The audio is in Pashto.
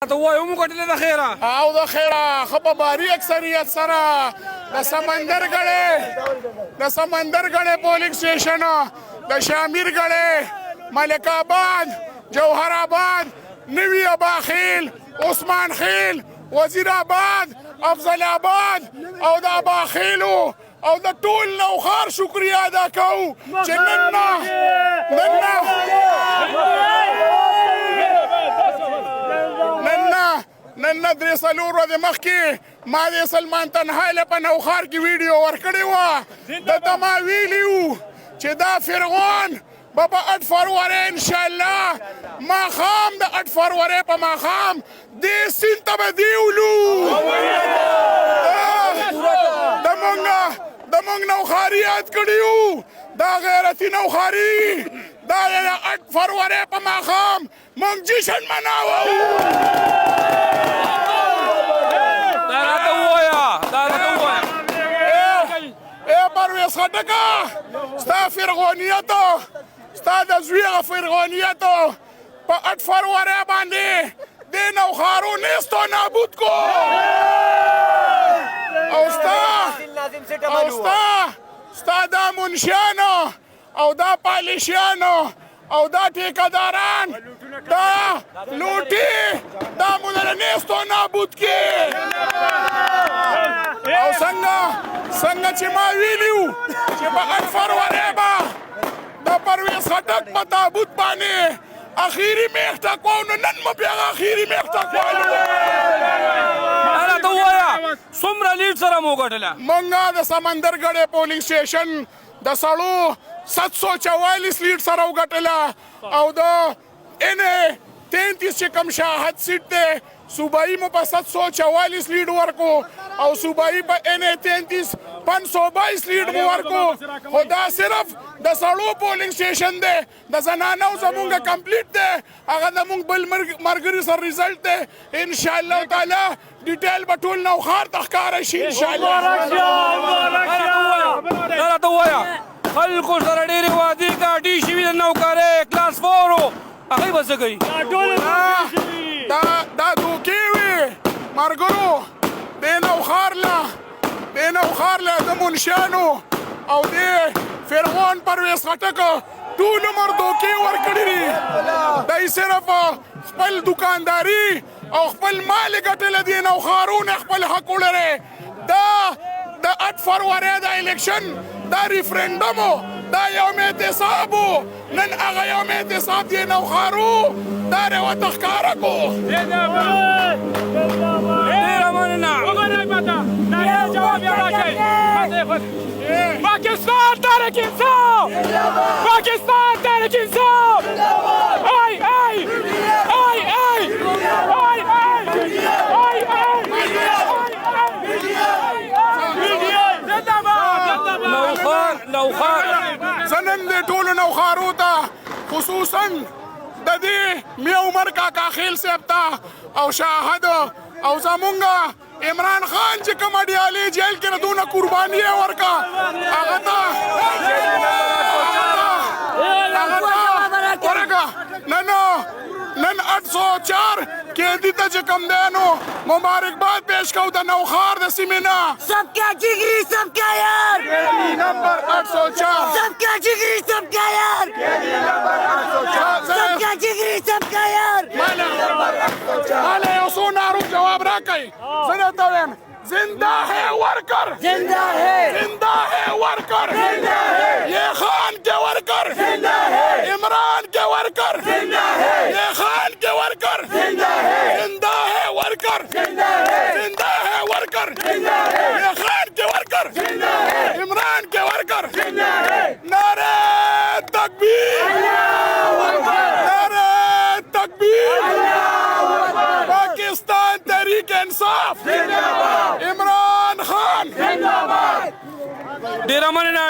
ته وایو موږ ټله د خیره او د خیره ښه په باري اکثریت سره د سمندرګړې پولینګ سټیشن د شامیرګړې ملک آباد جوهر آباد نوي اباخیل عثمان خیل وزیر آباد افضل آباد او د اباخیلو او د ټول نوښار شکریه ادا کوو چې نن درې څلور ورځې مخکې ما د سلمان تنهایی له په نوښار کې ویډیو ورکړې وه دته ما ویلي وو چې دا فرعون به په 8 فروری انشاءالله ماښام د 8 فروری په ماښام دې سیند ته به دې ولو د مونږ نوښاري یاد کړي وو دا غیرتي نوښاري دا د 8 فروری په ماښام مونږ جشن مناوو پرویز خټکه ستا فرعونیت ستا د زوی هغه فرعونیت په 8 فروری باندې دې نوښارو نیست و نابود کو او ستا دا منشیانو او دا پالیشیانو او دا ټیکهداران دا لوټي دا مونږ نیست و نابود کی او څنګه چې ما ویلي وو چې په 8 فروری به د پرویز خټک په تابوت باندې اخیري میخته کوو نو نن مو بیا اخیري میخته کوالو راته ووایه څومره لیډ سره مو وګټله مونږ د سمندرګړې پولینګ سټیشن د سړو 744 لیډ سره وګټله او د ان 33 چې کوم شاهد سیټ دی صوبایي مو په 744 لیډ ورکو او صوبایي په ان 33 522 لیډ مو ورکو خو دا صرف د سړو پولینګ سټیشن دی د زنانو زمونږ کمپلیټ دی هغه زمونږ بل ملګري سره ریزلټ دی انشاءالله تعالی ډیټیل به ټول نوښار ته ښکاره شي انشاءالله راته ووایه خلکو سره ډېرې وعدې ګاډي شوي د نوکارۍ کلاس 4 هغوی به څه کوي دا دوکې وې ملګرو دې نوښار له د منشیانو او دې فرعون پرویز خټک ټول عمر دوکې ورکړي دي دی صرف خپل دکانداري او خپل مال ګټلی دي نوښارونه خپل حق وړی دا د 8 فروری د الیکشن دا ریفرنډم دا یوم اعتصاب نن هغه یوم اعتصاب دی نوښارو دا ورته ښکاره کو ډېره مننه پاکستان تحریک انصاف پاکستان تحریک انصاف ای نوښار زه نن دې ټولو نوښارو ته خصوصا د دې میا عمر کاکا خیل صاحب ته او شاهد او زمونږ عمران خان چې کوم اډیالي جیل کې دونه قرباني یې ورکړه هغه ته ورکړه نن 804 قیدي ته چې کوم دی نو مبارکباد پیش کوو د نوښار د سیمې نه सबका जिगरी सबका यार نمبر 804 सबका जिगरी सबका यार सबका जिगरी सबका यार ماله یو څو نارو جواب راکئ زه درته وایم زنده ہے ورکر जिंदा है زندہ ہے ورکر یہ خان کے ورکر عمران کے ورکر یہ خان کے ورکر زندہ ہے ورکر زندہ ہے ورکر یہ خان کے ورکر عمران کے ورکر نعرہ تکبیر نعرہ تکبیر پاکستان تحریک انصاف عمران خان ډېره مننه